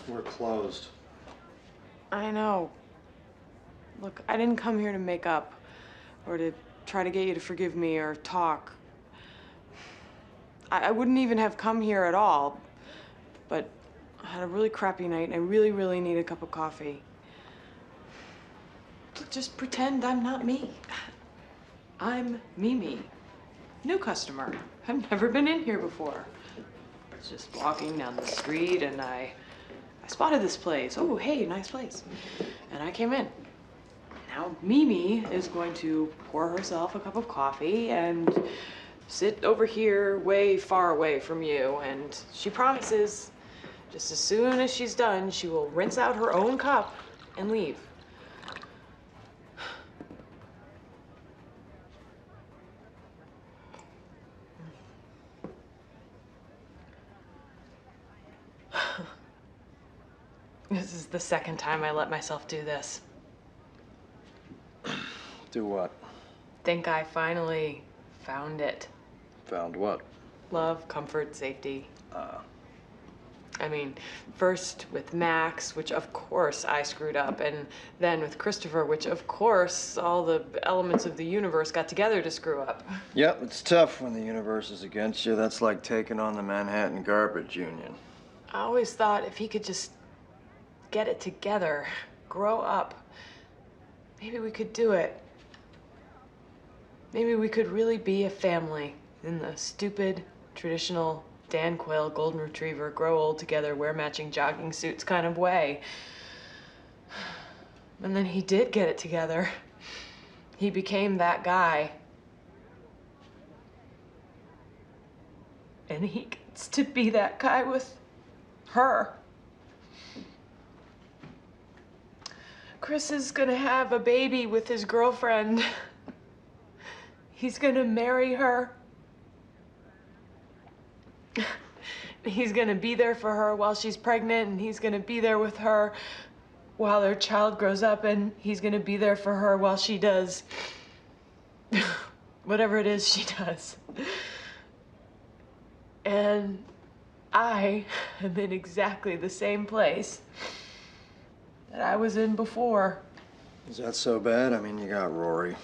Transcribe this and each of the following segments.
We're closed. I know. Look, I didn't come here to make up or to try to get you to forgive me or talk. I wouldn't even have come here at all, but I had a really crappy night and I really, really need a cup of coffee. Just pretend I'm not me. I'm Mimi, new customer. I've never been in here before. I was just walking down the street and I spotted this place. Oh, hey, nice place. And I came in. Now Mimi is going to pour herself a cup of coffee and sit over here way far away from you. And she promises just as soon as she's done, she will rinse out her own cup and leave. This is the second time I let myself do this. Do what? Think I finally found it. Found what? Love, comfort, safety. I mean, first with Max, which of course I screwed up, and then with Christopher, which of course all the elements of the universe got together to screw up. Yep, it's tough when the universe is against you. That's like taking on the Manhattan Garbage Union. I always thought if he could just get it together, grow up, maybe we could do it. Maybe we could really be a family in the stupid, traditional Dan Quayle, golden retriever, grow old together, wear matching jogging suits kind of way. And then he did get it together. He became that guy. And he gets to be that guy with her. Chris is gonna have a baby with his girlfriend. He's gonna marry her. He's gonna be there for her while she's pregnant, and he's gonna be there with her while their child grows up, and he's gonna be there for her while she does whatever it is she does. And I am in exactly the same place that I was in before. Is that so bad? I mean, you got Rory.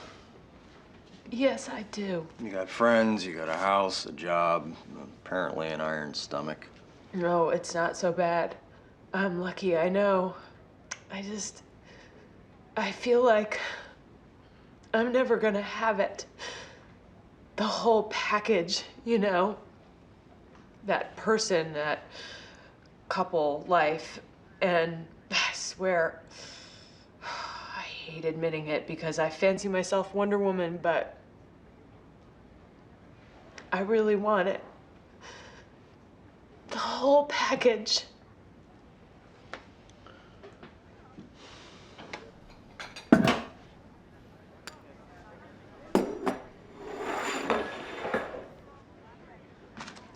Yes, I do. You got friends, you got a house, a job, apparently an iron stomach. No, it's not so bad. I'm lucky, I know. I feel like I'm never gonna have it. The whole package, you know? That person, that couple life, and I swear, I hate admitting it because I fancy myself Wonder Woman, but I really want it. The whole package.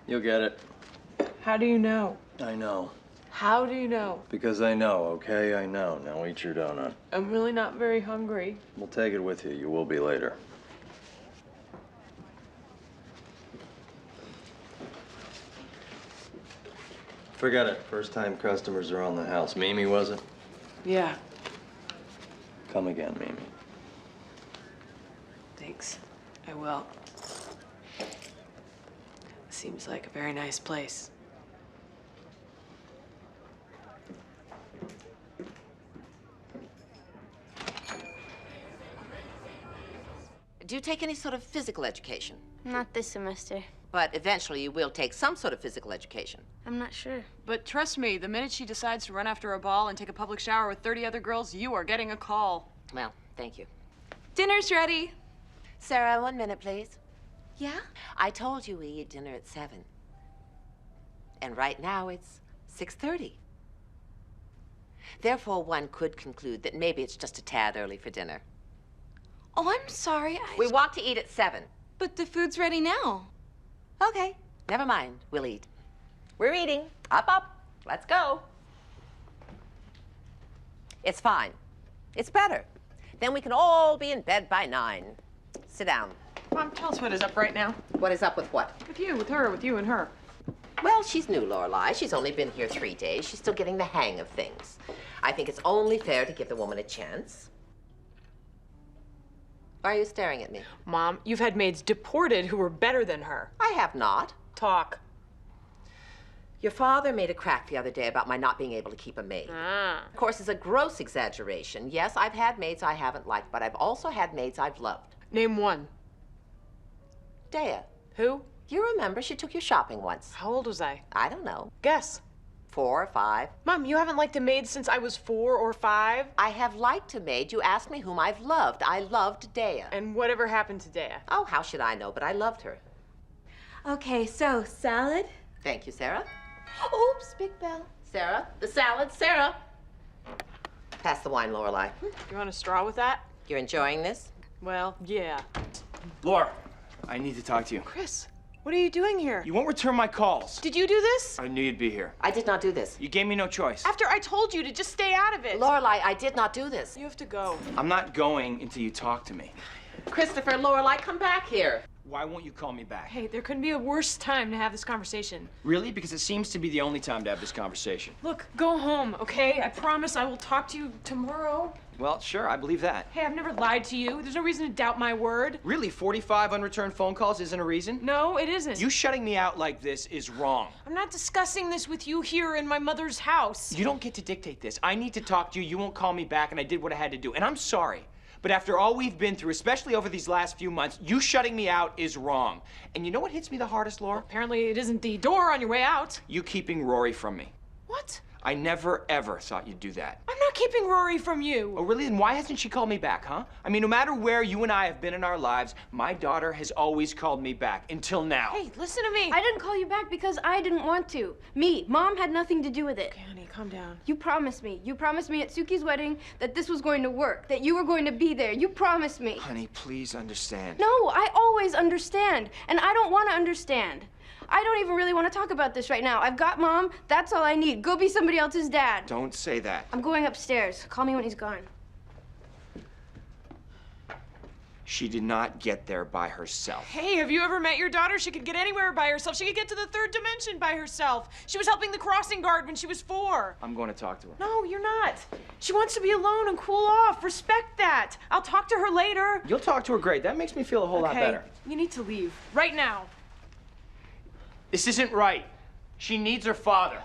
You'll get it. How do you know? I know. How do you know? Because I know, okay? I know. Now eat your donut. I'm really not very hungry. We'll take it with you. You will be later. Forget it. First time customers are on the house. Mimi, was it? Yeah. Come again, Mimi. Thanks. I will. Seems like a very nice place. Do you take any sort of physical education? Not this semester. But eventually you will take some sort of physical education. I'm not sure. But trust me, the minute she decides to run after a ball and take a public shower with 30 other girls, you are getting a call. Well, thank you. Dinner's ready. Sarah, 1 minute, please. Yeah? I told you we eat dinner at 7. And right now it's 6:30. Therefore, one could conclude that maybe it's just a tad early for dinner. Oh, I'm sorry. We want to eat at 7. But the food's ready now. Okay, never mind. We'll eat. We're eating. Up, up. Let's go. It's fine. It's better. Then we can all be in bed by 9. Sit down. Mom, tell us what is up right now. What is up with what? With you, with her, with you and her. Well, she's new, Lorelai. She's only been here 3 days. She's still getting the hang of things. I think it's only fair to give the woman a chance. Why are you staring at me? Mom, you've had maids deported who were better than her. I have not. Talk. Your father made a crack the other day about my not being able to keep a maid. Of course, it's a gross exaggeration. Yes, I've had maids I haven't liked, but I've also had maids I've loved. Name one. Dea. Who? You remember she took you shopping once. How old was I? I don't know. Guess. 4 or 5. Mom, you haven't liked a maid since I was 4 or 5? I have liked a maid. You asked me whom I've loved. I loved Dea. And whatever happened to Dea? Oh, how should I know? But I loved her. Okay, so salad? Thank you, Sarah. Oops, big bell. Sarah, the salad. Sarah. Pass the wine, Lorelai. You want a straw with that? You're enjoying this? Well, yeah. Laura, I need to talk to you. Chris, what are you doing here? You won't return my calls. Did you do this? I knew you'd be here. I did not do this. You gave me no choice. After I told you to just stay out of it. Lorelai, I did not do this. You have to go. I'm not going until you talk to me. Christopher, Lorelai, come back here. Why won't you call me back? Hey, there couldn't be a worse time to have this conversation. Really? Because it seems to be the only time to have this conversation. Look, go home, okay? I promise I will talk to you tomorrow. Well, sure, I believe that. Hey, I've never lied to you. There's no reason to doubt my word. Really, 45 unreturned phone calls isn't a reason? No, it isn't. You shutting me out like this is wrong. I'm not discussing this with you here in my mother's house. You don't get to dictate this. I need to talk to you. You won't call me back, and I did what I had to do. And I'm sorry. But after all we've been through, especially over these last few months, you shutting me out is wrong. And you know what hits me the hardest, Laura? Apparently it isn't the door on your way out. You keeping Rory from me. What? I never, ever thought you'd do that. I'm not keeping Rory from you. Oh, really? Then why hasn't she called me back, huh? I mean, no matter where you and I have been in our lives, my daughter has always called me back, until now. Hey, listen to me. I didn't call you back because I didn't want to. Me. Mom had nothing to do with it. Okay, honey, calm down. You promised me. You promised me at Suki's wedding that this was going to work, that you were going to be there. You promised me. Honey, please understand. No, I always understand, and I don't want to understand. I don't even really want to talk about this right now. I've got Mom. That's all I need. Go be somebody else's dad. Don't say that. I'm going upstairs. Call me when he's gone. She did not get there by herself. Hey, have you ever met your daughter? She could get anywhere by herself. She could get to the 3rd dimension by herself. She was helping the crossing guard when she was 4. I'm going to talk to her. No, you're not. She wants to be alone and cool off. Respect that. I'll talk to her later. You'll talk to her, great. That makes me feel a whole lot better. You need to leave. Right now. This isn't right. She needs her father.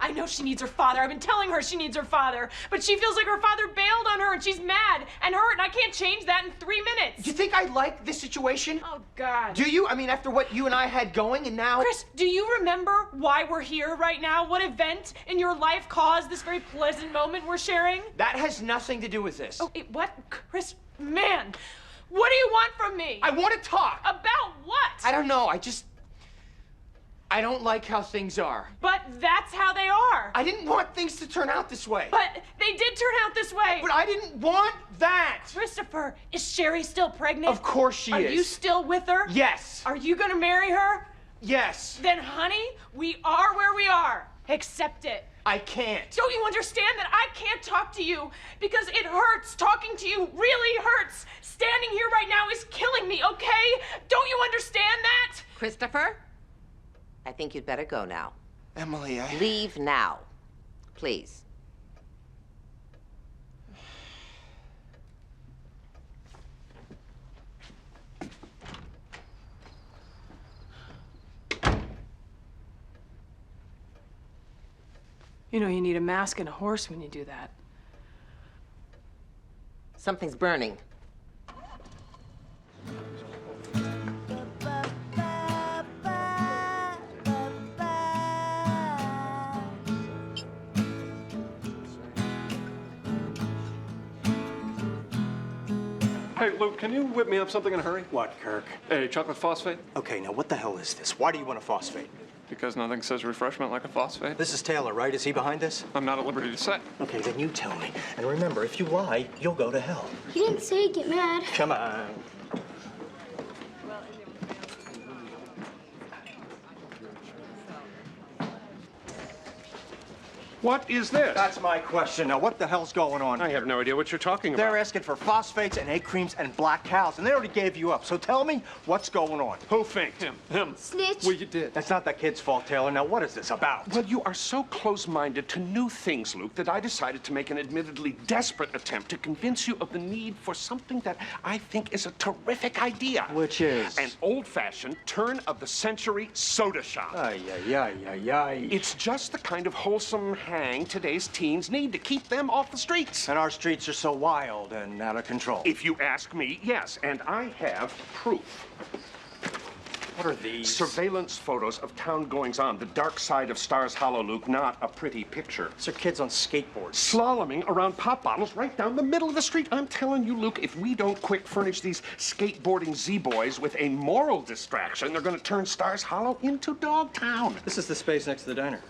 I know she needs her father. I've been telling her she needs her father. But she feels like her father bailed on her and she's mad and hurt and I can't change that in 3 minutes. Do you think I like this situation? Oh, God. Do you? I mean, after what you and I had going and now... Chris, do you remember why we're here right now? What event in your life caused this very pleasant moment we're sharing? That has nothing to do with this. Oh, what? Chris, man, what do you want from me? I want to talk. About what? I don't know. I don't like how things are. But that's how they are. I didn't want things to turn out this way. But they did turn out this way. But I didn't want that. Christopher, is Sherry still pregnant? Of course she is. Are you still with her? Yes. Are you gonna marry her? Yes. Then, honey, we are where we are. Accept it. I can't. Don't you understand that I can't talk to you because it hurts? Talking to you really hurts. Standing here right now is killing me, okay? Don't you understand that? Christopher, I think you'd better go now. Emily, Leave now, please. You know, you need a mask and a horse when you do that. Something's burning. Hey, Luke, can you whip me up something in a hurry? What, Kirk? A chocolate phosphate? Okay, now what the hell is this? Why do you want a phosphate? Because nothing says refreshment like a phosphate. This is Taylor, right? Is he behind this? I'm not at liberty to say. Okay, then you tell me. And remember, if you lie, you'll go to hell. He didn't say get mad. Come on. What is this? That's my question. Now, what the hell's going on? I have no idea what you're talking about. They're asking for phosphates and egg creams and black cows, and they already gave you up. So tell me what's going on. Who faked him? Him. Snitch. Well, you did. That's not that kid's fault, Taylor. Now, what is this about? Well, you are so close-minded to new things, Luke, that I decided to make an admittedly desperate attempt to convince you of the need for something that I think is a terrific idea. Which is? An old-fashioned, turn-of-the-century soda shop. Ay, ay, ay, ay, ay. It's just the kind of wholesome hang today's teens need to keep them off the streets. And our streets are so wild and out of control. If you ask me, yes, and I have proof. What are these? Surveillance photos of town goings-on. The dark side of Stars Hollow, Luke, not a pretty picture. These are kids on skateboards. Slaloming around pop bottles right down the middle of the street. I'm telling you, Luke, if we don't quick furnish these skateboarding Z-boys with a moral distraction, they're gonna turn Stars Hollow into Dogtown. This is the space next to the diner.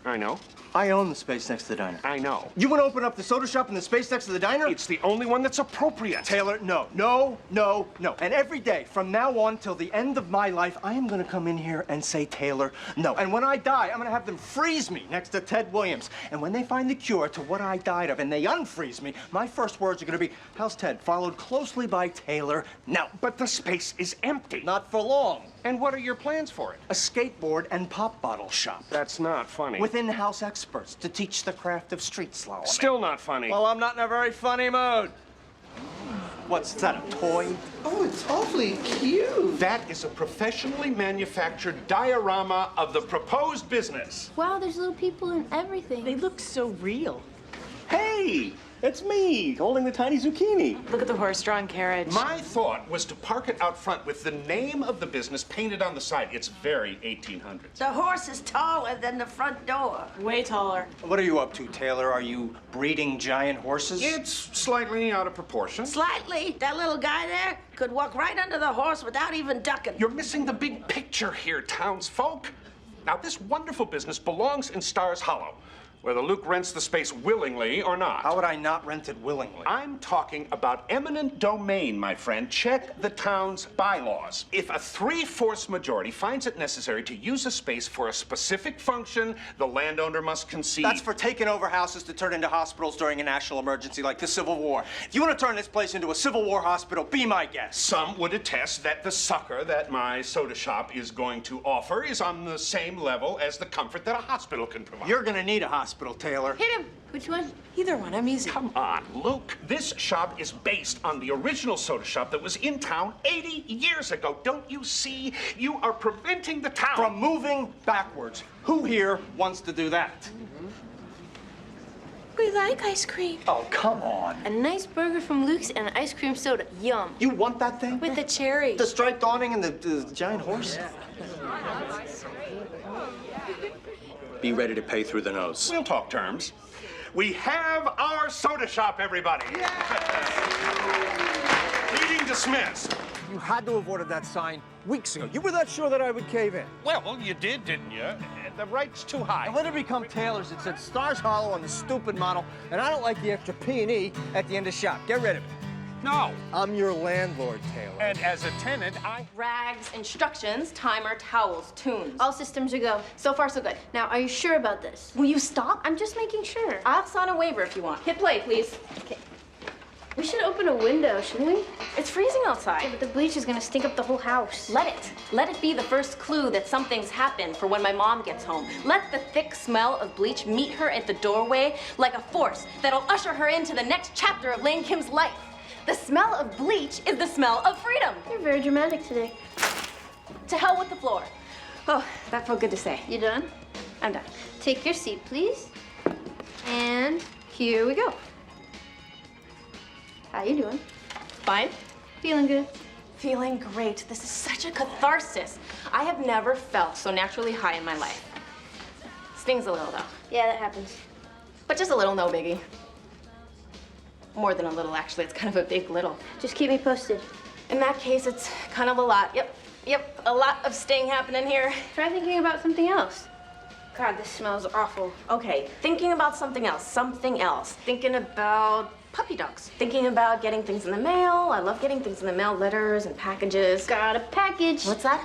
I know. I own the space next to the diner. I know. You want to open up the soda shop in the space next to the diner? It's the only one that's appropriate. Taylor, no, no, no, no. And every day from now on till the end of my life, I am going to come in here and say, Taylor, no. And when I die, I'm going to have them freeze me next to Ted Williams. And when they find the cure to what I died of and they unfreeze me, my first words are going to be, how's Ted? Followed closely by Taylor, no. But the space is empty. Not for long. And what are your plans for it? A skateboard and pop bottle shop. That's not funny. With in-house experts to teach the craft of street slaloming. Still not funny. Well, I'm not in a very funny mood. What's that, a toy? Oh, it's awfully cute. That is a professionally manufactured diorama of the proposed business. Wow, there's little people and everything. They look so real. Hey, it's me, holding the tiny zucchini. Look at the horse-drawn carriage. My thought was to park it out front with the name of the business painted on the side. It's very 1800s. The horse is taller than the front door. Way taller. What are you up to, Taylor? Are you breeding giant horses? It's slightly out of proportion. Slightly. That little guy there could walk right under the horse without even ducking. You're missing the big picture here, townsfolk. Now, this wonderful business belongs in Stars Hollow, whether Luke rents the space willingly or not. How would I not rent it willingly? I'm talking about eminent domain, my friend. Check the town's bylaws. If a 3/4 majority finds it necessary to use a space for a specific function, the landowner must concede. That's for taking over houses to turn into hospitals during a national emergency like the Civil War. If you want to turn this place into a Civil War hospital, be my guest. Some would attest that the succor that my soda shop is going to offer is on the same level as the comfort that a hospital can provide. You're gonna need a hospital, Taylor. Hit him. Which one? Either one, I'm easy. Come on, Luke. This shop is based on the original soda shop that was in town 80 years ago. Don't you see? You are preventing the town From moving backwards. Who here wants to do that? We like ice cream. Oh, come on. A nice burger from Luke's and an ice cream soda. Yum. You want that thing? With the cherry. The striped awning and the giant horse? Be ready to pay through the nose. We'll talk terms. We have our soda shop, everybody. Meeting dismissed. You had to have ordered that sign weeks ago. You were that sure that I would cave in. Well, you did, didn't you? The rate's too high. And when it become Taylor's, it said Stars Hollow on the stupid model, and I don't like the extra P&E at the end of shop. Get rid of it. No. I'm your landlord, Taylor. And as a tenant, Rags, instructions, timer, towels, tunes. All systems are go. So far, so good. Now, are you sure about this? Will you stop? I'm just making sure. I'll sign a waiver if you want. Hit play, please. Okay. We should open a window, shouldn't we? It's freezing outside. Yeah, but the bleach is gonna stink up the whole house. Let it. Let it be the first clue that something's happened for when my mom gets home. Let the thick smell of bleach meet her at the doorway like a force that'll usher her into the next chapter of Lane Kim's life. The smell of bleach is the smell of freedom. You're very dramatic today. To hell with the floor. Oh, that felt good to say. You done? I'm done. Take your seat, please. And here we go. How you doing? Fine. Feeling good? Feeling great. This is such a catharsis. I have never felt so naturally high in my life. Stings a little, though. Yeah, that happens. But just a little, no biggie. More than a little, actually. It's kind of a big little. Just keep me posted. In that case, it's kind of a lot. Yep, a lot of sting happening here. Try thinking about something else. God, this smells awful. Okay, thinking about something else. Thinking about puppy dogs. Thinking about getting things in the mail. I love getting things in the mail, letters and packages. Got a package. What's that?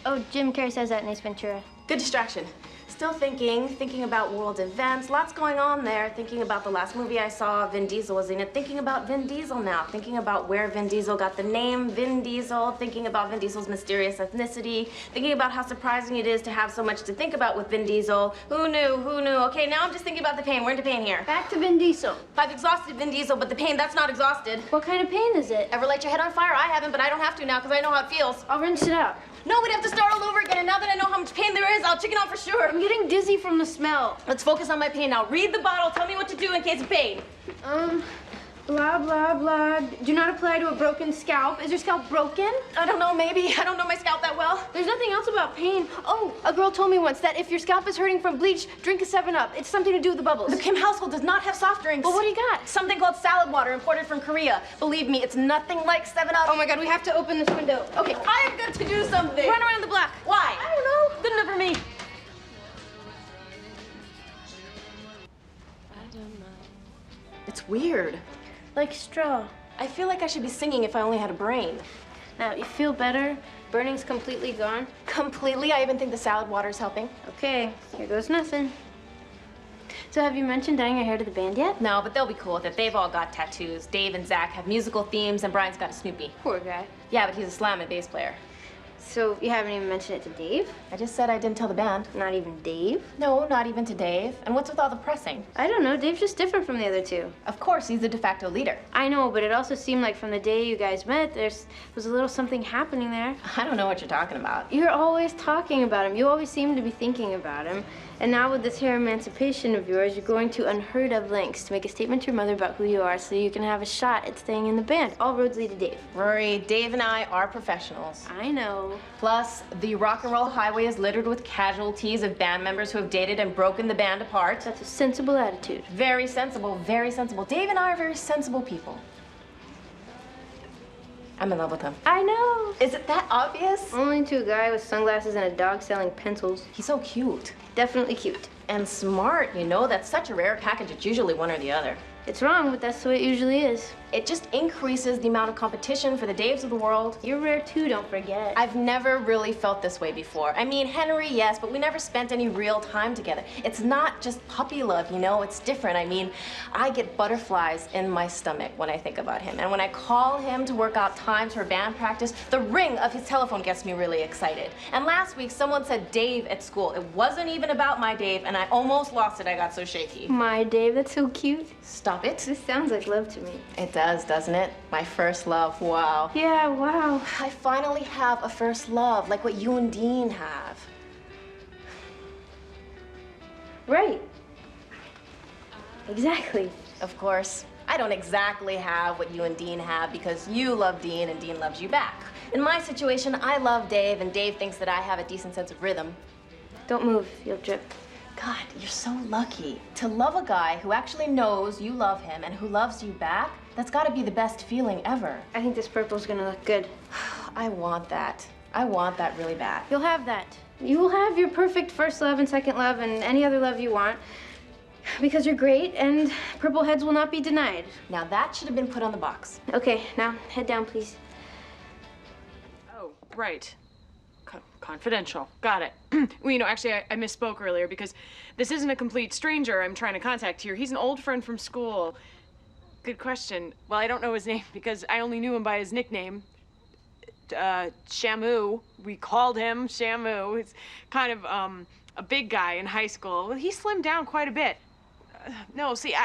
Oh, Jim Carrey says that in Ace Ventura. Good distraction. Still thinking about world events, lots going on there, thinking about the last movie I saw, Vin Diesel was in it, thinking about Vin Diesel now, thinking about where Vin Diesel got the name Vin Diesel, thinking about Vin Diesel's mysterious ethnicity, thinking about how surprising it is to have so much to think about with Vin Diesel. Who knew? Okay, now I'm just thinking about the pain. We're into pain here. Back to Vin Diesel. I've exhausted Vin Diesel, but the pain, that's not exhausted. What kind of pain is it? Ever light your head on fire? I haven't, but I don't have to now because I know how it feels. I'll rinse it out. No, we'd have to start all over again, and now that I know how much pain there is, I'll chicken out for sure. I'm getting dizzy from the smell. Let's focus on my pain now. Read the bottle. Tell me what to do in case of pain. Blah, blah, blah. Do not apply to a broken scalp. Is your scalp broken? I don't know, maybe. I don't know my scalp that well. There's nothing else about pain. Oh, a girl told me once that if your scalp is hurting from bleach, drink a 7-Up. It's something to do with the bubbles. The Kim household does not have soft drinks. Well, what do you got? Something called salad water imported from Korea. Believe me, it's nothing like 7-Up. Oh my God, we have to open this window. Okay, I've got to do something. Run around the block. Why? I don't know. Good enough for me. It's weird. Like straw. I feel like I should be singing if I only had a brain. Now, you feel better? Burning's completely gone? Completely. I even think the salad water's helping. Okay, here goes nothing. So have you mentioned dyeing your hair to the band yet? No, but they'll be cool with it. They've all got tattoos. Dave and Zach have musical themes, and Brian's got a Snoopy. Poor guy. Yeah, but he's a slam and bass player. So you haven't even mentioned it to Dave? I just said I didn't tell the band. Not even Dave? No, not even to Dave. And what's with all the pressing? I don't know. Dave's just different from the other two. Of course, he's the de facto leader. I know, but it also seemed like from the day you guys met, there was a little something happening there. I don't know what you're talking about. You're always talking about him. You always seem to be thinking about him. And now with this hair emancipation of yours, you're going to unheard of lengths to make a statement to your mother about who you are so you can have a shot at staying in the band. All roads lead to Dave. Rory, Dave and I are professionals. I know. Plus, the rock and roll highway is littered with casualties of band members who have dated and broken the band apart. That's a sensible attitude. Very sensible, very sensible. Dave and I are very sensible people. I'm in love with him. I know. Is it that obvious? Only to a guy with sunglasses and a dog selling pencils. He's so cute. Definitely cute. And smart, you know? That's such a rare package. It's usually one or the other. It's wrong, but that's the way it usually is. It just increases the amount of competition for the Daves of the world. You're rare too, don't forget. I've never really felt this way before. I mean, Henry, yes, but we never spent any real time together. It's not just puppy love, you know? It's different. I mean, I get butterflies in my stomach when I think about him. And when I call him to work out times for band practice, the ring of his telephone gets me really excited. And last week, someone said Dave at school. It wasn't even about my Dave, and I almost lost it. I got so shaky. My Dave, that's so cute. Stop it. This sounds like love to me. It does, doesn't it? My first love, wow. Yeah, wow. I finally have a first love, like what you and Dean have. Right. Exactly. Of course, I don't exactly have what you and Dean have because you love Dean and Dean loves you back. In my situation, I love Dave and Dave thinks that I have a decent sense of rhythm. Don't move, you'll drip. God, you're so lucky. To love a guy who actually knows you love him and who loves you back, that's gotta be the best feeling ever. I think this purple's gonna look good. I want that. I want that really bad. You'll have that. You will have your perfect first love and second love and any other love you want because you're great and purple heads will not be denied. Now that should have been put on the box. Okay, now head down, please. Oh, right. Confidential. Got it. Well, you know, actually, I misspoke earlier because this isn't a complete stranger I'm trying to contact here. He's an old friend from school. Good question. Well, I don't know his name because I only knew him by his nickname. Shamu. We called him Shamu. He's kind of a big guy in high school. Well, he slimmed down quite a bit. No, see,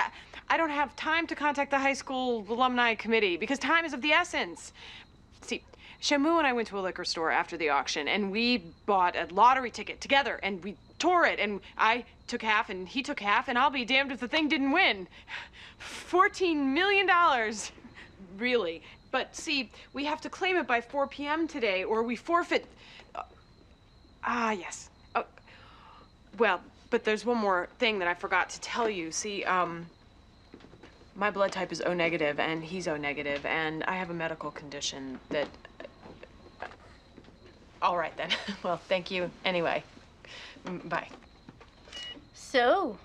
I don't have time to contact the high school alumni committee because time is of the essence. See, Shamu and I went to a liquor store after the auction, and we bought a lottery ticket together, and we tore it, and I took half, and he took half, and I'll be damned if the thing didn't win. $14 million. Really. But see, we have to claim it by 4 p.m. today, or we forfeit. Yes. Well, but there's one more thing that I forgot to tell you. See, my blood type is O negative, and he's O negative, and I have a medical condition that... All right, then. Well, thank you anyway. Bye. So?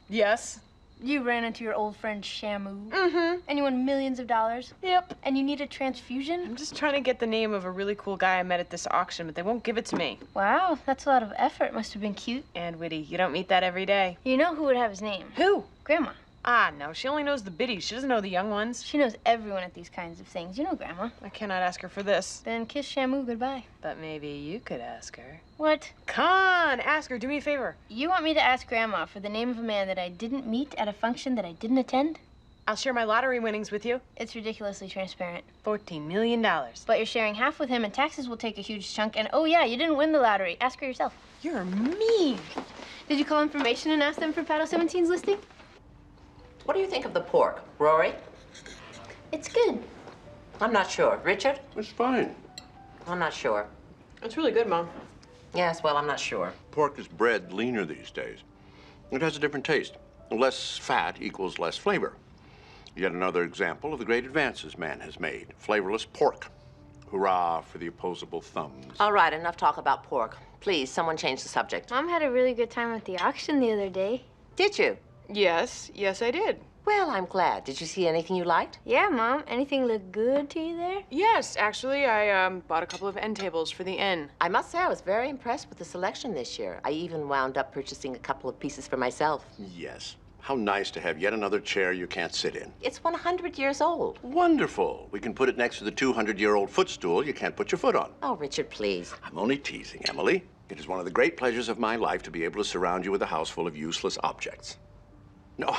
Yes? You ran into your old friend Shamu. Mm-hmm. And you won millions of dollars. Yep. And you need a transfusion? I'm just trying to get the name of a really cool guy I met at this auction, but they won't give it to me. Wow, that's a lot of effort. Must have been cute. And witty. You don't meet that every day. You know who would have his name? Who? Grandma. Ah, no. She only knows the biddies. She doesn't know the young ones. She knows everyone at these kinds of things. You know Grandma. I cannot ask her for this. Then kiss Shamu goodbye. But maybe you could ask her. What? Come on, ask her. Do me a favor. You want me to ask Grandma for the name of a man that I didn't meet at a function that I didn't attend? I'll share my lottery winnings with you. It's ridiculously transparent. $14 million. But you're sharing half with him, and taxes will take a huge chunk. And oh yeah, you didn't win the lottery. Ask her yourself. You're mean. Did you call information and ask them for Paddle 17's listing? What do you think of the pork, Rory? It's good. I'm not sure. Richard? It's fine. I'm not sure. It's really good, Mom. Yes, well, I'm not sure. Pork is bred leaner these days. It has a different taste. Less fat equals less flavor. Yet another example of the great advances man has made. Flavorless pork. Hurrah for the opposable thumbs. All right, enough talk about pork. Please, someone change the subject. Mom had a really good time at the auction the other day. Did you? Yes, I did. Well, I'm glad. Did you see anything you liked? Yeah, Mom. Anything look good to you there? Yes, actually, I bought a couple of end tables for the inn. I must say I was very impressed with the selection this year. I even wound up purchasing a couple of pieces for myself. Yes. How nice to have yet another chair you can't sit in. It's 100 years old. Wonderful. We can put it next to the 200-year-old footstool you can't put your foot on. Oh, Richard, please. I'm only teasing, Emily. It is one of the great pleasures of my life to be able to surround you with a house full of useless objects. No,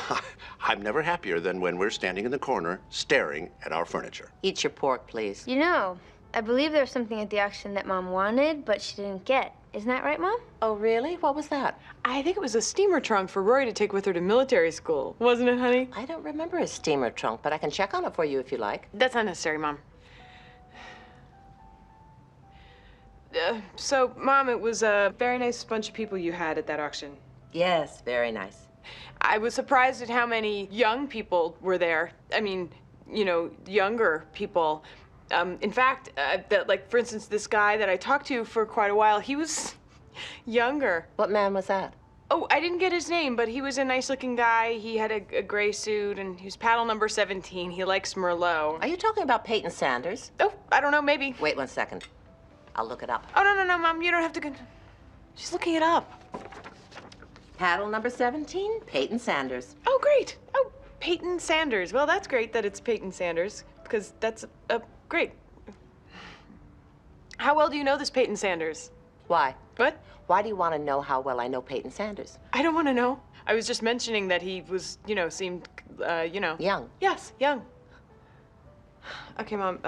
I'm never happier than when we're standing in the corner staring at our furniture. Eat your pork, please. You know, I believe there was something at the auction that Mom wanted, but she didn't get. Isn't that right, Mom? Oh, really? What was that? I think it was a steamer trunk for Rory to take with her to military school. Wasn't it, honey? I don't remember a steamer trunk, but I can check on it for you if you like. That's not necessary, Mom. So, Mom, it was a very nice bunch of people you had at that auction. Yes, very nice. I was surprised at how many young people were there. I mean, you know, younger people. In fact, like, for instance, this guy that I talked to for quite a while, he was younger. What man was that? Oh, I didn't get his name, but he was a nice-looking guy. He had a gray suit, and he was paddle number 17. He likes Merlot. Are you talking about Peyton Sanders? Oh, I don't know, maybe. Wait 1 second. I'll look it up. Oh, no, Mom, you don't have to. She's looking it up. Paddle number 17, Peyton Sanders. Oh, great. Oh, Peyton Sanders. Well, that's great that it's Peyton Sanders, because that's great. How well do you know this Peyton Sanders? Why? What? Why do you want to know how well I know Peyton Sanders? I don't want to know. I was just mentioning that he was, you know, seemed, you know. Young. Yes, young. Okay, Mom,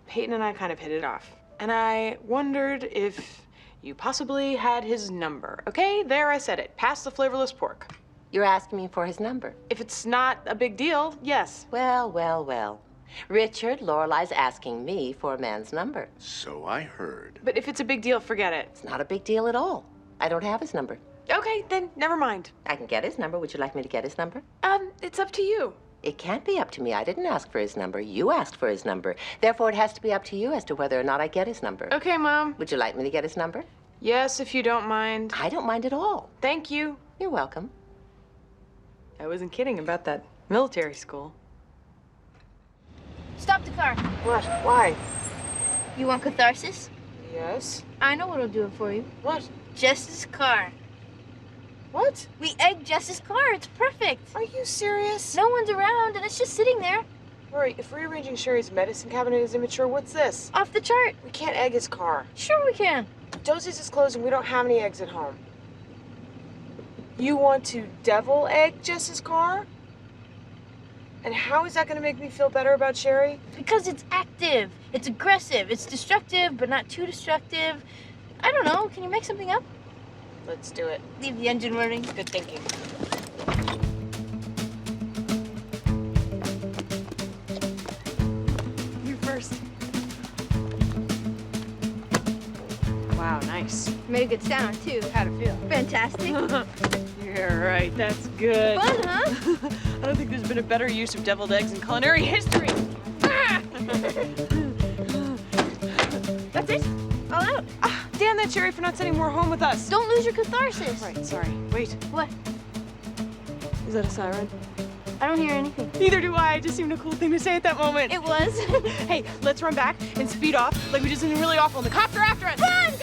Peyton and I kind of hit it off. And I wondered if you possibly had his number. Okay, there I said it. Pass the flavorless pork. You're asking me for his number? If it's not a big deal, yes. Well. Richard, Lorelai's asking me for a man's number. So I heard. But if it's a big deal, forget it. It's not a big deal at all. I don't have his number. Okay, then never mind. I can get his number. Would you like me to get his number? It's up to you. It can't be up to me. I didn't ask for his number. You asked for his number. Therefore, it has to be up to you as to whether or not I get his number. Okay, Mom. Would you like me to get his number? Yes, if you don't mind. I don't mind at all. Thank you. You're welcome. I wasn't kidding about that military school. Stop the car. What? Why? You want catharsis? Yes. I know what'll do it for you. What? Jess's car. What? We egged Jess's car. It's perfect. Are you serious? No one's around, and it's just sitting there. Rory, if rearranging Sherry's medicine cabinet is immature, what's this? Off the chart. We can't egg his car. Sure we can. Dosie's is closed and we don't have any eggs at home. You want to devil egg Jess's car? And how is that going to make me feel better about Sherry? Because it's active. It's aggressive. It's destructive, but not too destructive. I don't know. Can you make something up? Let's do it. Leave the engine running. Good thinking. You first. Wow, nice. Made a good sound, too. How'd it feel? Fantastic. Yeah, right. That's good. Fun, huh? I don't think there's been a better use of deviled eggs in culinary history. Ah! That's it? All out. Damn that Sherry for not sending more home with us. Don't lose your catharsis. Right, sorry. Wait. What? Is that a siren? I don't hear anything. Neither do I. It just seemed a cool thing to say at that moment. It was. Hey, let's run back and speed off like we did something really awful and the cops are after us. Run!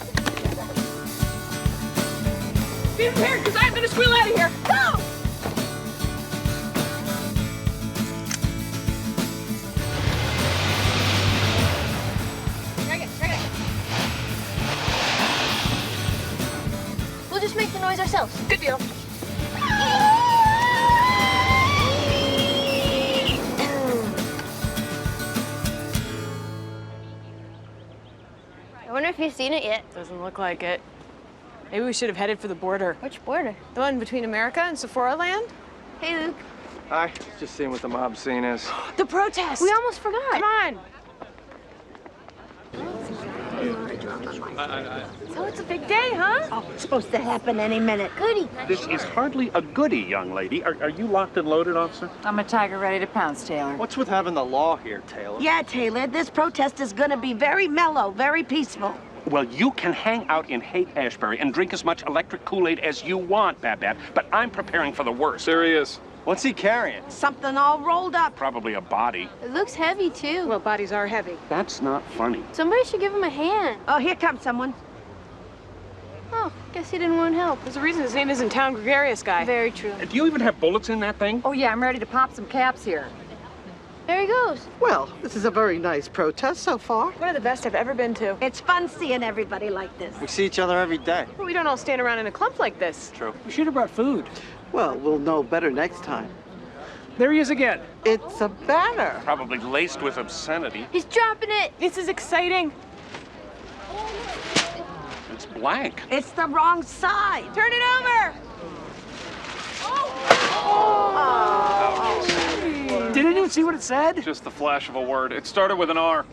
Be prepared, because I'm gonna squeal out of here. Go! We'll just make the noise ourselves. Good deal. I wonder if you've seen it yet. Doesn't look like it. Maybe we should have headed for the border. Which border? The one between America and Sephora Land? Hey, Luke. Hi, just seeing what the mob scene is. The protest! We almost forgot. Come on! So it's a big day, huh? Oh, it's supposed to happen any minute. Goody. This is hardly a goodie, young lady. Are you locked and loaded, officer? I'm a tiger ready to pounce, Taylor. What's with having the law here, Taylor? Yeah, Taylor, this protest is gonna be very mellow, very peaceful. Well, you can hang out in Haight-Ashbury and drink as much electric Kool-Aid as you want, Babette, but I'm preparing for the worst. Serious. What's he carrying? Something all rolled up. Probably a body. It looks heavy, too. Well, bodies are heavy. That's not funny. Somebody should give him a hand. Oh, here comes someone. Oh, guess he didn't want help. There's a reason his name isn't Town Gregarious Guy. Very true. Do you even have bullets in that thing? Oh, yeah, I'm ready to pop some caps here. There he goes. Well, this is a very nice protest so far. One of the best I've ever been to. It's fun seeing everybody like this. We see each other every day. But we don't all stand around in a clump like this. True. We should have brought food. Well, we'll know better next time. There he is again. It's a banner. Probably laced with obscenity. He's dropping it. This is exciting. It's blank. It's the wrong side. Turn it over! Did anyone see what it said? Just the flash of a word. It started with an R.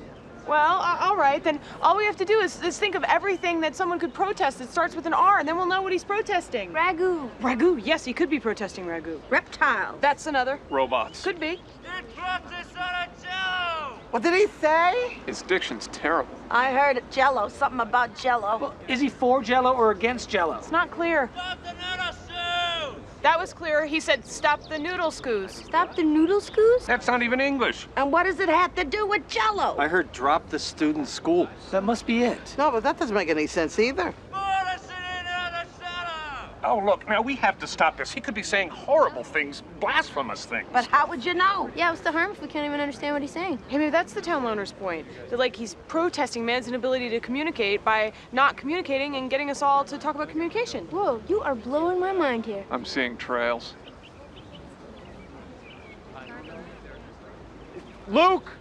Well, all right, then all we have to do is think of everything that someone could protest that starts with an R, and then we'll know what he's protesting. Ragu. Ragu, yes, he could be protesting ragu. Reptile. That's another. Robots. Could be. What did he say? His diction's terrible. I heard Jello, something about Jello. Well, is he for Jello or against Jello? It's not clear. Stop the noodle scoos! That was clear. He said, stop the noodle scoos. Stop the noodle scoos? That's not even English. And what does it have to do with Jello? I heard drop the student schools. That must be it. No, but that doesn't make any sense either. Oh, look, now we have to stop this. He could be saying horrible things, blasphemous things. But how would you know? Yeah, what's the harm if we can't even understand what he's saying? Hey, maybe that's the town loaner's point. That, like, he's protesting man's inability to communicate by not communicating and getting us all to talk about communication. Whoa, you are blowing my mind here. I'm seeing trails. Luke!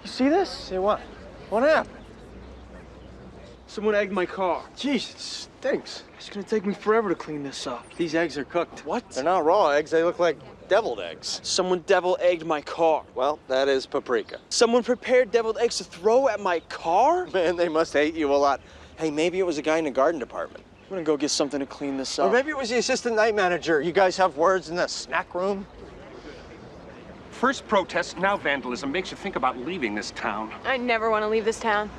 You see this? See what? What happened? Someone egged my car. Jeez, it stinks. It's gonna take me forever to clean this up. These eggs are cooked. What? They're not raw eggs. They look like deviled eggs. Someone devil-egged my car. Well, that is paprika. Someone prepared deviled eggs to throw at my car? Man, they must hate you a lot. Hey, maybe it was a guy in the garden department. I'm gonna go get something to clean this up. Or maybe it was the assistant night manager. You guys have words in the snack room? First protest, now vandalism. Makes you think about leaving this town. I never want to leave this town.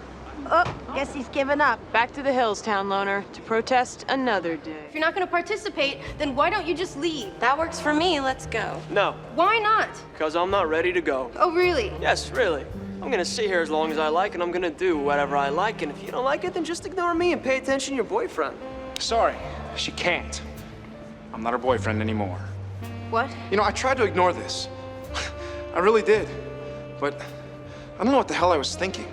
Oh, guess he's given up. Back to the hills, town loner, to protest another day. If you're not going to participate, then why don't you just leave? That works for me. Let's go. No, Why not? because I'm not ready to go. Oh, really? Yes, really. I'm gonna sit here as long as I like, and I'm gonna do whatever I like, and if you don't like it, then just ignore me and pay attention to your boyfriend. Sorry, she can't. I'm not her boyfriend anymore. What? You know, I tried to ignore this. I really did. But I don't know what the hell I was thinking.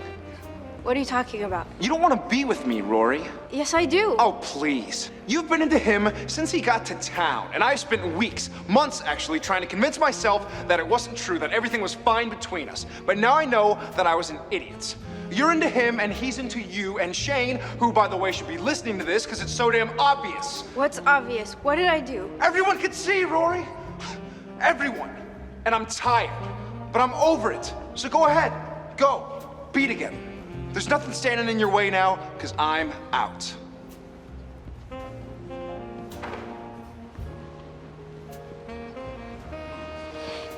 What are you talking about? You don't want to be with me, Rory. Yes, I do. Oh, please. You've been into him since he got to town, and I've spent weeks, months actually, trying to convince myself that it wasn't true, that everything was fine between us. But now I know that I was an idiot. You're into him, and he's into you, and Shane, who, by the way, should be listening to this because it's so damn obvious. What's obvious? What did I do? Everyone could see, Rory. Everyone. And I'm tired, but I'm over it. So go ahead, go, be together. There's nothing standing in your way now, because I'm out.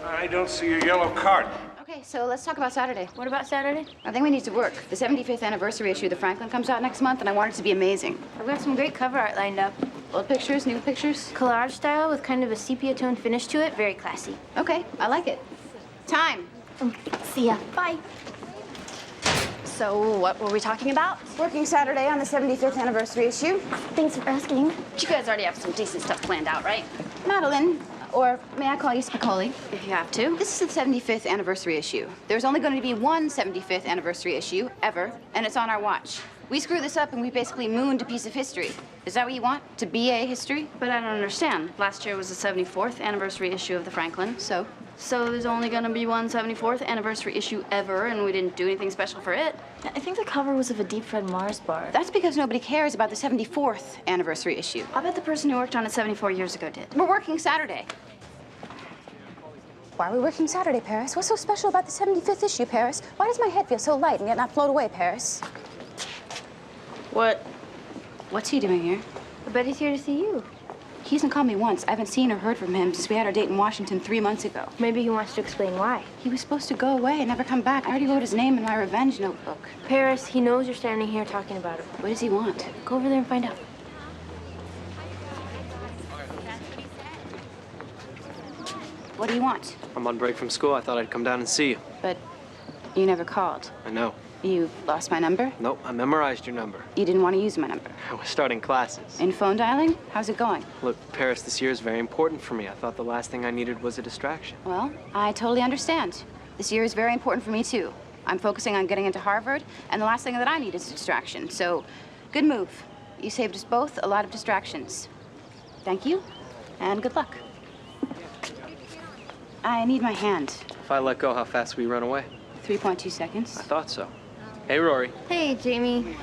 I don't see your yellow card. Okay, Okay, so let's talk about Saturday. What about Saturday? I think we need to work. The 75th anniversary issue of the Franklin comes out next month, and I want it to be amazing. I've got some great cover art lined up. Old pictures, new pictures? Collage style with kind of a sepia tone finish to it. Very classy. Okay, I like it. Time. See ya. Bye. So, what were we talking about? Working Saturday on the 75th anniversary issue. Thanks for asking. But you guys already have some decent stuff planned out, right? Madeline, or may I call you Spicoli? If you have to. This is the 75th anniversary issue. There's only going to be one 75th anniversary issue, ever, and it's on our watch. We screwed this up and we basically mooned a piece of history. Is that what you want? To be a history? But I don't understand. Last year was the 74th anniversary issue of the Franklin. So? So there's only gonna be one 74th anniversary issue ever, and we didn't do anything special for it. I think the cover was of a deep fried Mars bar. That's because nobody cares about the 74th anniversary issue. I bet the person who worked on it 74 years ago did. We're working Saturday. Why are we working Saturday, Paris? What's so special about the 75th issue, Paris? Why does my head feel so light and yet not float away, Paris? What's he doing here? I bet he's here to see you. He hasn't called me once. I haven't seen or heard from him since we had our date in Washington 3 months ago. Maybe he wants to explain why. He was supposed to go away and never come back. I already wrote his name in my revenge notebook. Paris, he knows you're standing here talking about it. What does he want? Go over there and find out. What do you want? I'm on break from school. I thought I'd come down and see you. But you never called. I know. You lost my number? Nope, I memorized your number. You didn't want to use my number. I was starting classes. In phone dialing? How's it going? Look, Paris, this year is very important for me. I thought the last thing I needed was a distraction. Well, I totally understand. This year is very important for me, too. I'm focusing on getting into Harvard, and the last thing that I need is a distraction. So, good move. You saved us both a lot of distractions. Thank you, and good luck. I need my hand. If I let go, how fast will you run away? 3.2 seconds. I thought so. Hey, Rory. Hey, Jamie.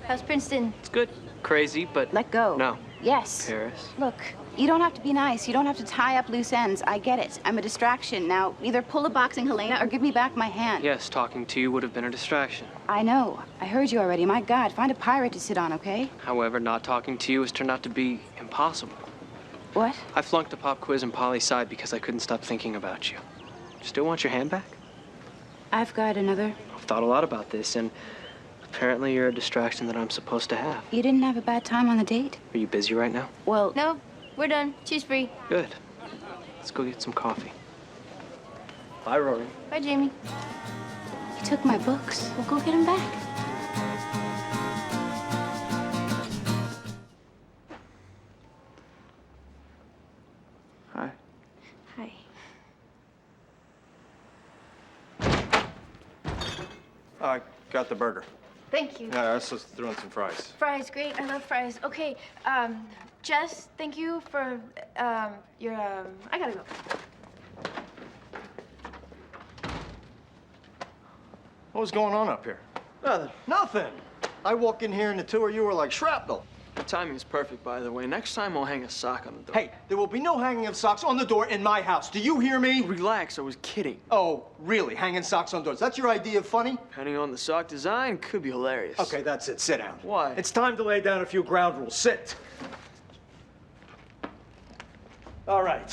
How's Princeton? It's good. Crazy, but... Let go. No. Yes. Paris. Look, you don't have to be nice. You don't have to tie up loose ends. I get it. I'm a distraction. Now, either pull a boxing Helena or give me back my hand. Yes, talking to you would have been a distraction. I know. I heard you already. My God, find a pirate to sit on, okay? However, not talking to you has turned out to be impossible. What? I flunked a pop quiz in poli-sci because I couldn't stop thinking about you. Still want your hand back? I've got another. I've thought a lot about this, and apparently you're a distraction that I'm supposed to have. You didn't have a bad time on the date? Are you busy right now? Well... No, we're done. She's free. Good. Let's go get some coffee. Bye, Rory. Bye, Jamie. You took my books. We'll go get them back. Hi. Hi. I got the burger. Thank you. Yeah, I also threw in some fries. Fries, great. I love fries. Okay, Jess, thank you for, your, I gotta go. What was going on up here? Nothing. I walk in here and the two of you were like shrapnel. The timing's perfect, by the way. Next time we'll hang a sock on the door. Hey, there will be no hanging of socks on the door in my house. Do you hear me? Relax, I was kidding. Oh, really? Hanging socks on doors? That's your idea of funny? Depending on the sock design, could be hilarious. Okay, that's it. Sit down. Why? It's time to lay down a few ground rules. Sit. All right.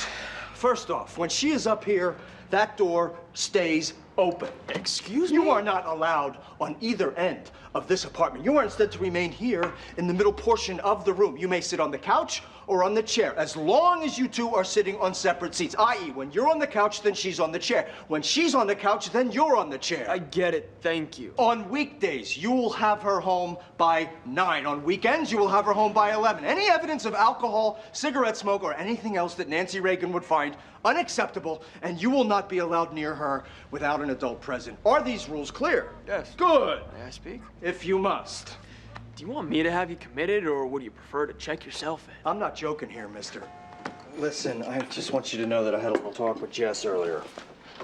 First off, when she is up here, that door stays open. Excuse me? You are not allowed on either end of this apartment. You are instead to remain here in the middle portion of the room. You may sit on the couch or on the chair, as long as you two are sitting on separate seats, i.e., when you're on the couch, then she's on the chair. When she's on the couch, then you're on the chair. I get it. Thank you. On weekdays, you will have her home by 9. On weekends, you will have her home by 11. Any evidence of alcohol, cigarette smoke, or anything else that Nancy Reagan would find unacceptable, and you will not be allowed near her without an adult present. Are these rules clear? Yes. Good. May I speak? If you must. Do you want me to have you committed, or would you prefer to check yourself in? I'm not joking here, mister. Listen, I just want you to know that I had a little talk with Jess earlier.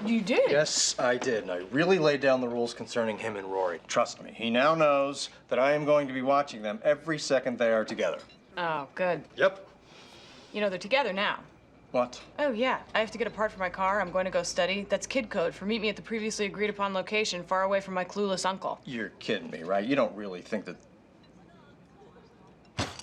You did? Yes, I did, and I really laid down the rules concerning him and Rory. Trust me, he now knows that I am going to be watching them every second they are together. Oh, good. Yep. You know, they're together now. What? Oh, yeah. I have to get a part for my car. I'm going to go study. That's kid code for meet me at the previously agreed upon location, far away from my clueless uncle. You're kidding me, right? You don't really think that...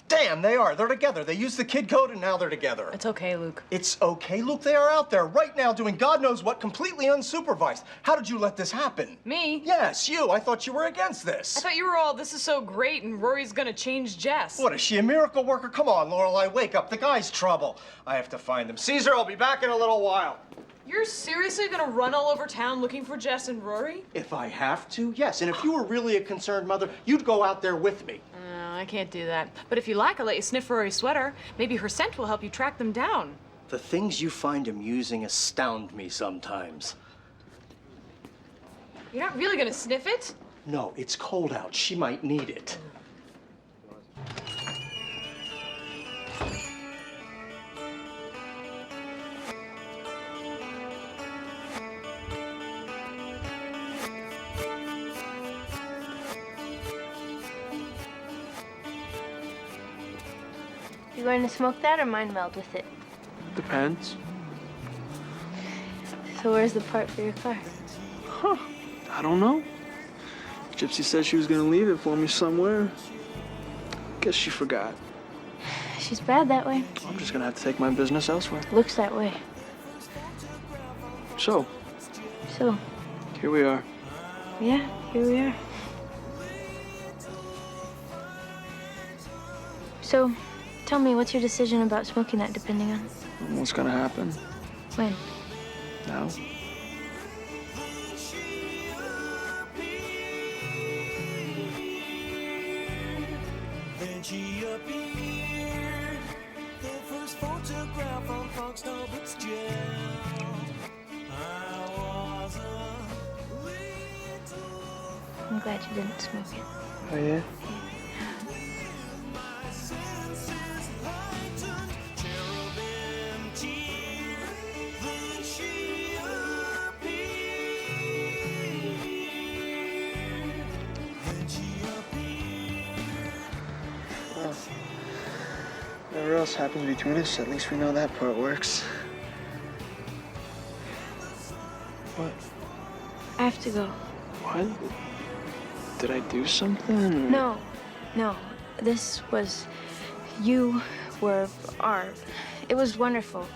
Damn Damn, they are. They're together. They used the kid code and now they're together. It's okay, Luke. It's okay, Luke. They are out there right now doing God knows what, completely unsupervised. How did you let this happen? Me? Yes, you. I thought you were against this. I thought you were all, this is so great, and Rory's gonna change Jess. What, is she a miracle worker? Come on, Lorelai, wake up. The guy's trouble. I have to find him. Caesar, I'll be back in a little while. You're seriously gonna run all over town looking for Jess and Rory? If I have to, yes. And if you were really a concerned mother, you'd go out there with me. No, I can't do that. But if you like, I'll let you sniff Rory's sweater. Maybe her scent will help you track them down. The things you find amusing astound me sometimes. You're not really gonna sniff it? No, it's cold out. She might need it. You going to smoke that or mind meld with it? Depends. So where's the part for your car? Huh. I don't know. Gypsy said she was gonna leave it for me somewhere. Guess she forgot. She's bad that way. I'm just gonna have to take my business elsewhere. Looks that way. So, here we are. Yeah, here we are. So, tell me, what's your decision about smoking that depending on? What's gonna happen? When? Now? Then she appeared, the first photograph on Fox Talbot's jail. I was a little... I'm glad you didn't smoke it. Oh, yeah? My senses lightened, cherubim tear. Then she appeared. Then she appeared. Well, whatever else happens between us, at least we know that part works. What? I have to go. What? Did I do something? No. This was... You were art. It was wonderful.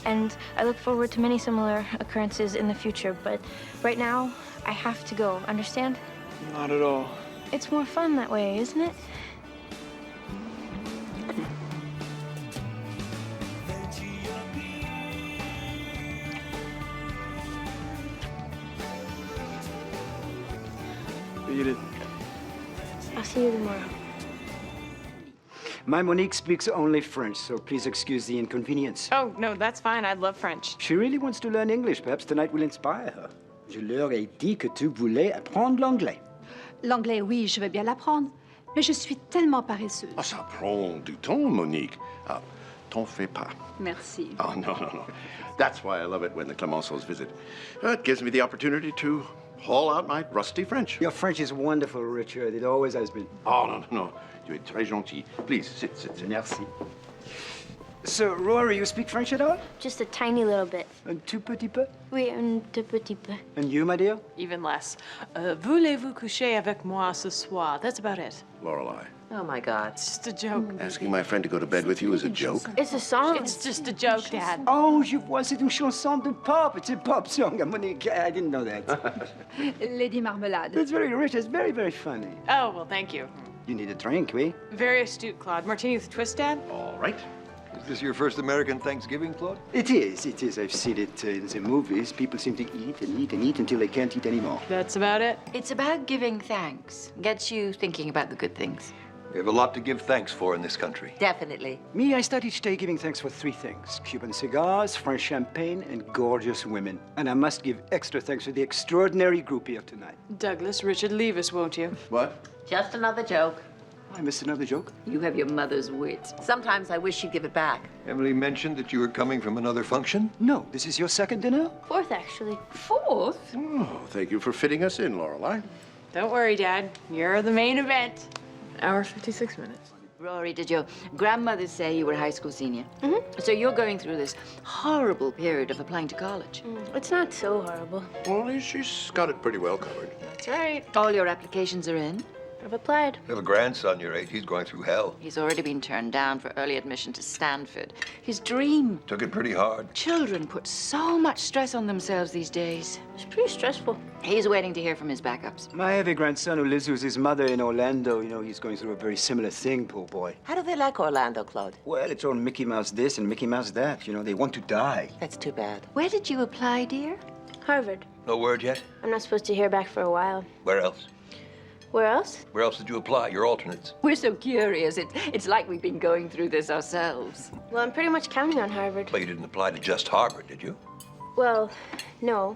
And I look forward to many similar occurrences in the future, but right now, I have to go. Understand? Not at all. It's more fun that way, isn't it? Beat it. I'll see you tomorrow. My Monique speaks only French, so please excuse the inconvenience. Oh, no, that's fine. I love French. She really wants to learn English. Perhaps tonight will inspire her. Je leur ai dit que tu voulais apprendre l'anglais. L'anglais, oui, je veux bien l'apprendre, mais je suis tellement paresseuse. Ah, ça prend du temps, Monique. Ah, t'en fais pas. Merci. Oh, no. That's why I love it when the Clemenceaus visit. It gives me the opportunity to haul out my rusty French. Your French is wonderful, Richard. It always has been. Oh, no. Tu es très gentil. Please, sit. Merci. So, Rory, you speak French at all? Just a tiny little bit. Un tout petit peu? Oui, un tout petit peu. And you, my dear? Even less. Voulez-vous coucher avec moi ce soir? That's about it. Lorelai. Oh, my God. It's just a joke. Asking my friend to go to bed with you is a joke? It's a song. It's just a joke, Dad. Oh, je vois, c'est une chanson de pop. It's a pop song, Monique. I didn't know that. Lady Marmelade. It's very rich. It's very, very funny. Oh, well, thank you. You need a drink, oui? Very astute, Claude. Martini with twist, Dad? All right. Is this your first American Thanksgiving, Claude? It is. I've seen it in the movies. People seem to eat and eat and eat until they can't eat anymore. That's about it? It's about giving thanks. Gets you thinking about the good things. We have a lot to give thanks for in this country. Definitely. Me, I start each day giving thanks for three things: Cuban cigars, French champagne, and gorgeous women. And I must give extra thanks for the extraordinary group here tonight. Douglas, Richard, leave us, won't you? What? Just another joke. I missed another joke. You have your mother's wit. Sometimes I wish you'd give it back. Emily mentioned that you were coming from another function? No, this is your second dinner? Fourth, actually. Fourth? Oh, thank you for fitting us in, Lorelai. Don't worry, Dad. You're the main event. Hour 56 minutes. Rory, did your grandmother say you were a high school senior? Mm-hmm. So you're going through this horrible period of applying to college. It's not so horrible. Well, she's got it pretty well covered. That's right. All your applications are in? I've applied. You have a grandson your age. He's going through hell. He's already been turned down for early admission to Stanford. His dream. Took it pretty hard. Children put so much stress on themselves these days. It's pretty stressful. He's waiting to hear from his backups. I have a grandson who lives with his mother in Orlando. You know, he's going through a very similar thing, poor boy. How do they like Orlando, Claude? Well, it's all Mickey Mouse this and Mickey Mouse that. You know, they want to die. That's too bad. Where did you apply, dear? Harvard. No word yet? I'm not supposed to hear back for a while. Where else? Where else? Where else did you apply? Your alternates. We're so curious. It's like we've been going through this ourselves. Well, I'm pretty much counting on Harvard. But you didn't apply to just Harvard, did you? Well, no.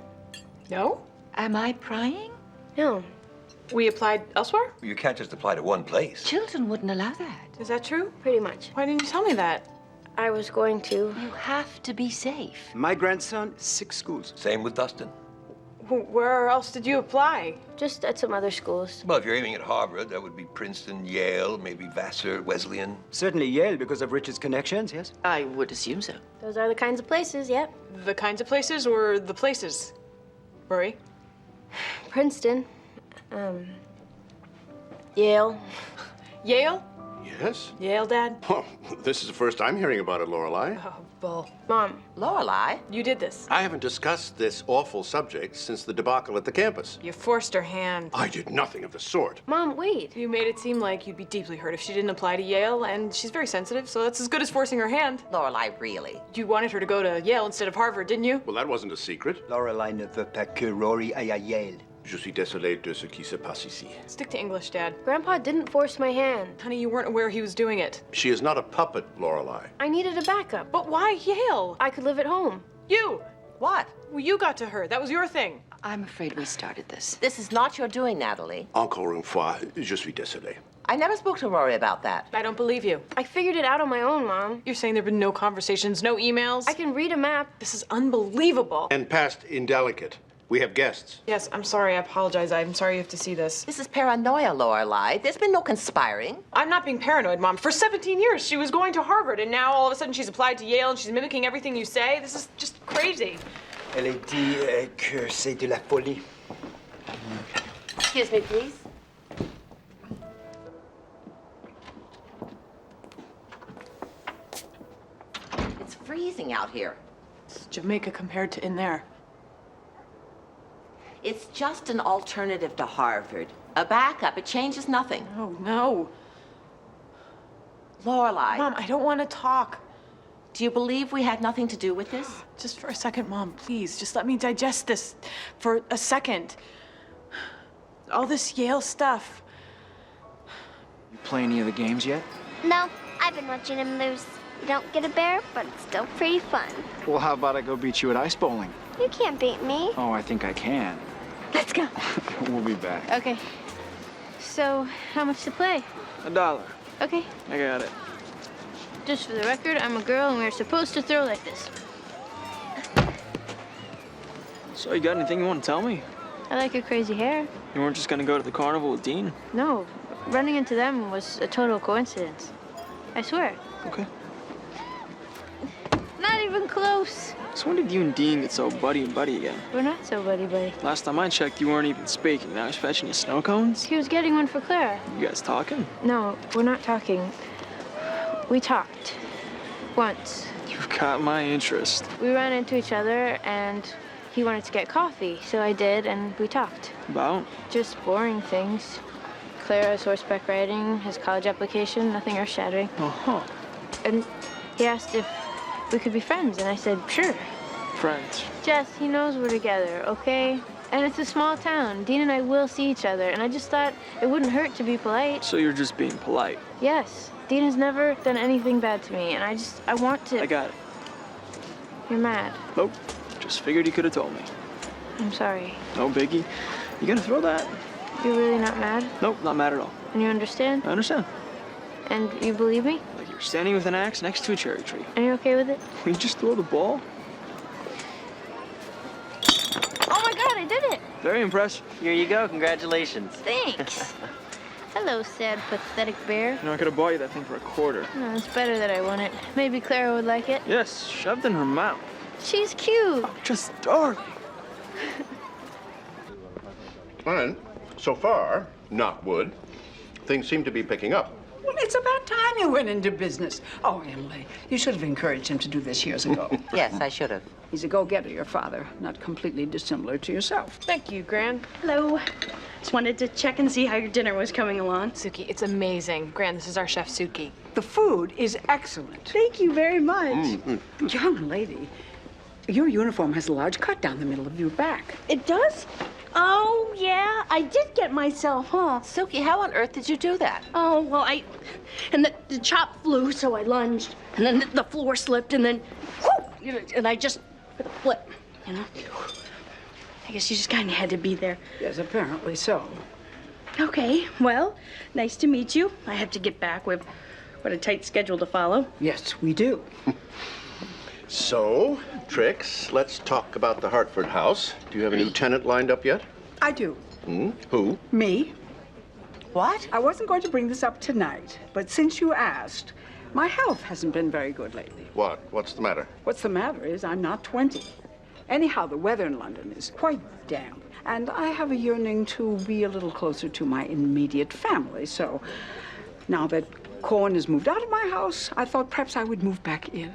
No? Am I prying? No. We applied elsewhere? You can't just apply to one place. Chilton wouldn't allow that. Is that true? Pretty much. Why didn't you tell me that? I was going to. You have to be safe. My grandson, 6 schools. Same with Dustin. Where else did you apply? Just at some other schools. Well, if you're aiming at Harvard, that would be Princeton, Yale, maybe Vassar, Wesleyan. Certainly Yale because of Richard's connections, yes? I would assume so. Those are the kinds of places, yep. The kinds of places or the places? Rory? Princeton. Yale. Yale? Yes? Yale, Dad? Oh, this is the first I'm hearing about it, Lorelai. Oh, Bull. Mom. Lorelai? You did this. I haven't discussed this awful subject since the debacle at the campus. You forced her hand. I did nothing of the sort. Mom, wait. You made it seem like you'd be deeply hurt if she didn't apply to Yale, and she's very sensitive, so that's as good as forcing her hand. Lorelai, really? You wanted her to go to Yale instead of Harvard, didn't you? Well, that wasn't a secret. Lorelai ne veut pas que Rory aille à Yale. Je suis désolé de ce qui se passe ici. Stick to English, Dad. Grandpa didn't force my hand. Honey, you weren't aware he was doing it. She is not a puppet, Lorelai. I needed a backup. But why Yale? I could live at home. You! What? Well, you got to her. That was your thing. I'm afraid we started this. This is not your doing, Natalie. Encore une fois, je suis désolé. I never spoke to Rory about that. I don't believe you. I figured it out on my own, Mom. You're saying there have been no conversations, no emails? I can read a map. This is unbelievable. And past indelicate. We have guests. Yes, I'm sorry. I apologize. I'm sorry you have to see this. This is paranoia, Lorelai. There's been no conspiring. I'm not being paranoid, Mom. For 17 years, she was going to Harvard, and now all of a sudden she's applied to Yale and she's mimicking everything you say. This is just crazy. Elle a dit que c'est de la folie. Excuse me, please. It's freezing out here. It's Jamaica compared to in there. It's just an alternative to Harvard. A backup. It changes nothing. Oh, no. Lorelai. Mom, I don't want to talk. Do you believe we had nothing to do with this? Just for a second, Mom, please. Just let me digest this for a second. All this Yale stuff. You play any of the games yet? No, I've been watching him lose. You don't get a bear, but it's still pretty fun. Well, how about I go beat you at ice bowling? You can't beat me. Oh, I think I can. Let's go. We'll be back. Okay. So, how much to play? $1. Okay. I got it. Just for the record, I'm a girl and we're supposed to throw like this. So, you got anything you want to tell me? I like your crazy hair. You weren't just gonna go to the carnival with Dean? No, running into them was a total coincidence. I swear. Okay. Not even close. So when did you and Dean get so buddy-buddy again? We're not so buddy-buddy. Last time I checked, you weren't even speaking. Now he's fetching you snow cones? He was getting one for Clara. You guys talking? No, we're not talking. We talked. Once. You've got my interest. We ran into each other and he wanted to get coffee, so I did, and we talked. About? Just boring things. Clara's horseback riding, his college application, nothing earth-shattering. Uh-huh. And he asked if we could be friends, and I said, sure. Friends. Jess, he knows we're together, okay? And it's a small town. Dean and I will see each other, and I just thought it wouldn't hurt to be polite. So you're just being polite? Yes. Dean has never done anything bad to me, and I want to... I got it. You're mad. Nope. Just figured you could have told me. I'm sorry. No biggie. You gonna throw that? You're really not mad? Nope, not mad at all. And you understand? I understand. And you believe me? Like you're standing with an axe next to a cherry tree. And you're okay with it? Will you just throw the ball? Oh my God, I did it! Very impressive. Here you go. Congratulations. Thanks. Hello, sad, pathetic bear. You know, I could have bought you that thing for $1. No, it's better that I won it. Maybe Clara would like it. Yes, shoved in her mouth. She's cute. Just darling. And so far, knock wood, Things seem to be picking up. Well, it's about time you went into business. Oh, Emily, you should have encouraged him to do this years ago. Yes, I should have. He's a go-getter, your father, not completely dissimilar to yourself. Thank you, Gran. Hello. Just wanted to check and see how your dinner was coming along. Suki, it's amazing. Gran, this is our chef, Suki. The food is excellent. Thank you very much. Young lady, your uniform has a large cut down the middle of your back. It does? Oh, yeah, I did get myself, huh? Suki, how on earth did you do that? Oh, well, and the chop flew, so I lunged, and then the floor slipped, and then, whoo, and I just with a flip, you know? I guess you just kind of had to be there. Yes, apparently so. Okay, well, nice to meet you. I have to get back. We've got a tight schedule to follow. Yes, we do. So, Trix, let's talk about the Hartford house. Do you have a new tenant lined up yet? I do. Who? Me. What? I wasn't going to bring this up tonight, but since you asked, my health hasn't been very good lately. What? What's the matter? What's the matter is I'm not 20. Anyhow, the weather in London is quite damp, and I have a yearning to be a little closer to my immediate family. So now that Corn has moved out of my house, I thought perhaps I would move back in.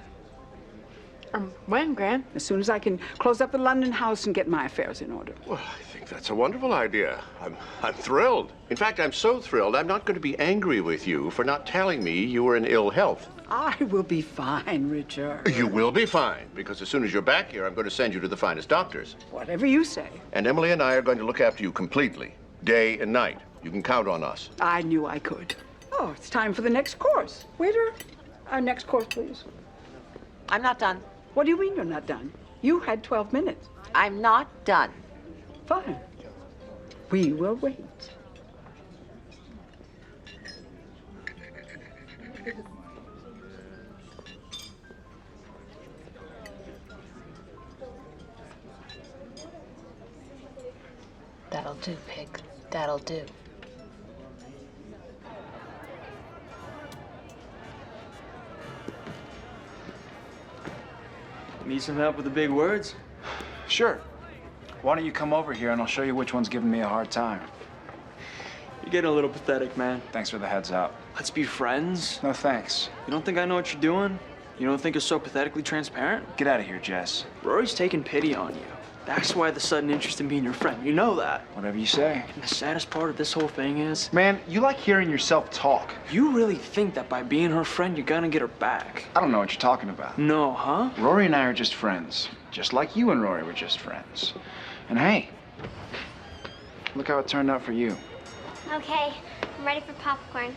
When, Gran? As soon as I can close up the London house and get my affairs in order. Well, I think that's a wonderful idea. I'm thrilled. In fact, I'm so thrilled, I'm not going to be angry with you for not telling me you were in ill health. I will be fine, Richard. You will be fine, because as soon as you're back here, I'm going to send you to the finest doctors. Whatever you say. And Emily and I are going to look after you completely, day and night. You can count on us. I knew I could. Oh, it's time for the next course. Waiter, our next course, please. I'm not done. What do you mean you're not done? You had 12 minutes. I'm not done. Fine. We will wait. That'll do, pig. That'll do. Need some help with the big words? Sure. Why don't you come over here and I'll show you which one's giving me a hard time. You're getting a little pathetic, man. Thanks for the heads up. Let's be friends. No thanks. You don't think I know what you're doing? You don't think you're so pathetically transparent? Get out of here, Jess. Rory's taking pity on you. That's why the sudden interest in being your friend. You know that. Whatever you say. And the saddest part of this whole thing is... Man, you like hearing yourself talk. You really think that by being her friend, you're gonna get her back? I don't know what you're talking about. No, huh? Rory and I are just friends. Just like you and Rory were just friends. And hey, look how it turned out for you. Okay, I'm ready for popcorn.